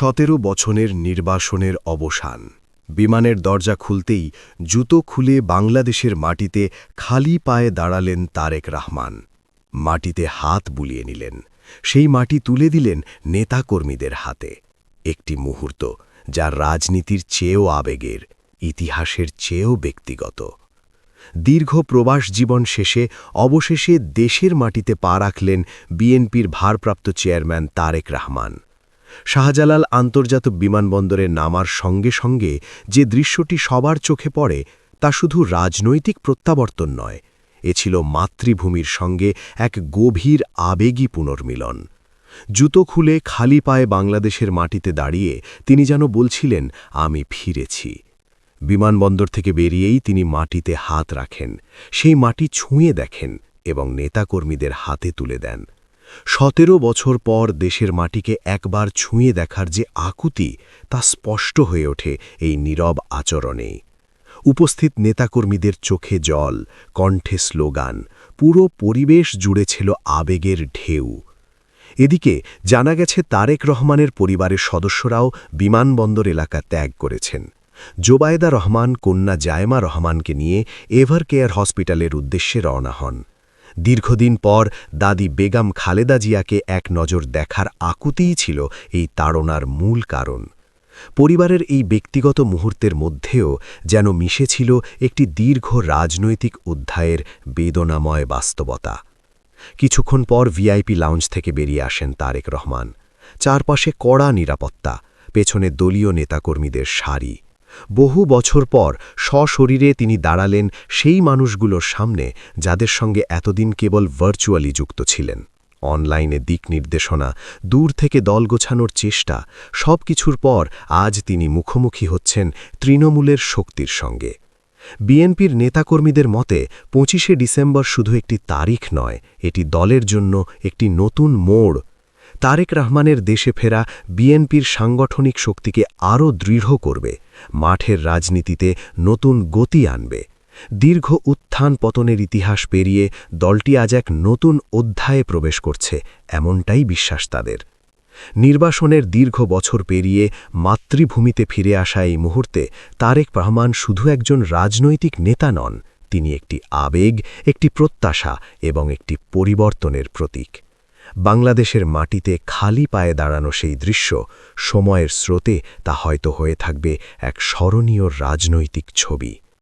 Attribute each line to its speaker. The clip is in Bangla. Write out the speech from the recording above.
Speaker 1: 17 বছরের নির্বাসনের অবসান। বিমানের দরজা খুলতেই জুতো খুলে বাংলাদেশের মাটিতে খালি পায়ে দাঁড়ালেন তারেক রহমান। মাটিতে হাত বুলিয়ে নিলেন, সেই মাটি তুলে দিলেন নেতাকর্মীদের হাতে। একটি মুহূর্ত যা রাজনীতির চেয়েও আবেগের, ইতিহাসের চেয়েও ব্যক্তিগত। দীর্ঘ প্রবাস জীবন শেষে অবশেষে দেশের মাটিতে পা রাখলেন বিএনপির ভারপ্রাপ্ত চেয়ারম্যান তারেক রহমান। শাহজালাল আন্তর্জাতিক বিমানবন্দরে নামার সঙ্গে সঙ্গে যে দৃশ্যটি সবার চোখে পড়ে তা শুধু রাজনৈতিক প্রত্যাবর্তন নয়, এ ছিল মাতৃভূমির সঙ্গে এক গভীর আবেগী পুনর্মিলন। জুতো খুলে খালি পায়ে বাংলাদেশের মাটিতে দাঁড়িয়ে তিনি যেন বলছিলেন, আমি ফিরেছি। বিমানবন্দর থেকে বেরিয়েই তিনি মাটিতে হাত রাখেন, সেই মাটি ছুঁয়ে দেখেন এবং নেতাকর্মীদের হাতে তুলে দেন। 17 বছর পর দেশের মাটিকে একবার ছুঁয়ে দেখার যে আকুতি, তা স্পষ্ট হয়ে ওঠে এই নীরব আচরণেই। উপস্থিত নেতাকর্মীদের চোখে জল, কণ্ঠে স্লোগান, পুরো পরিবেশ জুড়ে ছিল আবেগের ঢেউ। এদিকে জানা গেছে তারেক রহমানের পরিবারের সদস্যরাও বিমানবন্দর এলাকা ত্যাগ করেছেন। জোবায়েদা রহমান কন্যা জায়মা রহমানকে নিয়ে এভারকেয়ার হসপিটালের উদ্দেশ্যে রওনা হন। দীর্ঘদিন পর দাদি বেগম খালেদা জিয়াকে এক নজর দেখার আকুতিই ছিল এই তাড়নার মূল কারণ। পরিবারের এই ব্যক্তিগত মুহূর্তের মধ্যেও যেন মিশেছিল একটি দীর্ঘ রাজনৈতিক অধ্যায়ের বেদনাময় বাস্তবতা। কিছুক্ষণ পর ভিআইপি লাউঞ্জ থেকে বেরিয়ে আসেন তারেক রহমান। চারপাশে কড়া নিরাপত্তা, পেছনে দলীয় নেতাকর্মীদের সারি। বহু বছর পর সশরীরে তিনি দাঁড়ালেন সেই মানুষগুলোর সামনে যাদের সঙ্গে এতদিন কেবল ভার্চুয়ালি যুক্ত ছিলেন। অনলাইনে দিক নির্দেশনা, দূর থেকে দল গোছানোর চেষ্টা, সব কিছুর পর আজ তিনি মুখোমুখি হচ্ছেন তৃণমূলের শক্তির সঙ্গে। বিএনপির নেতাকর্মীদের মতে 25শে ডিসেম্বর শুধু একটি তারিখ নয়, এটি দলের জন্য একটি নতুন মোড়। তারেক রহমানের দেশে ফেরা বিএনপির সাংগঠনিক শক্তিকে আরও দৃঢ় করবে, মাঠের রাজনীতিতে নতুন গতি আনবে। দীর্ঘ উত্থান পতনের ইতিহাস পেরিয়ে দলটি আজ এক নতুন অধ্যায়ে প্রবেশ করছে, এমনটাই বিশ্বাস তাদের। নির্বাসনের দীর্ঘ বছর পেরিয়ে মাতৃভূমিতে ফিরে আসা এই মুহূর্তে তারেক রহমান শুধু একজন রাজনৈতিক নেতা নন, তিনি একটি আবেগ, একটি প্রত্যাশা এবং একটি পরিবর্তনের প্রতীক। বাংলাদেশের মাটিতে খালি পায়ে দাঁড়ানো সেই দৃশ্য সময়ের স্রোতে তা হয়তো হয়ে থাকবে এক স্মরণীয় রাজনৈতিক ছবি।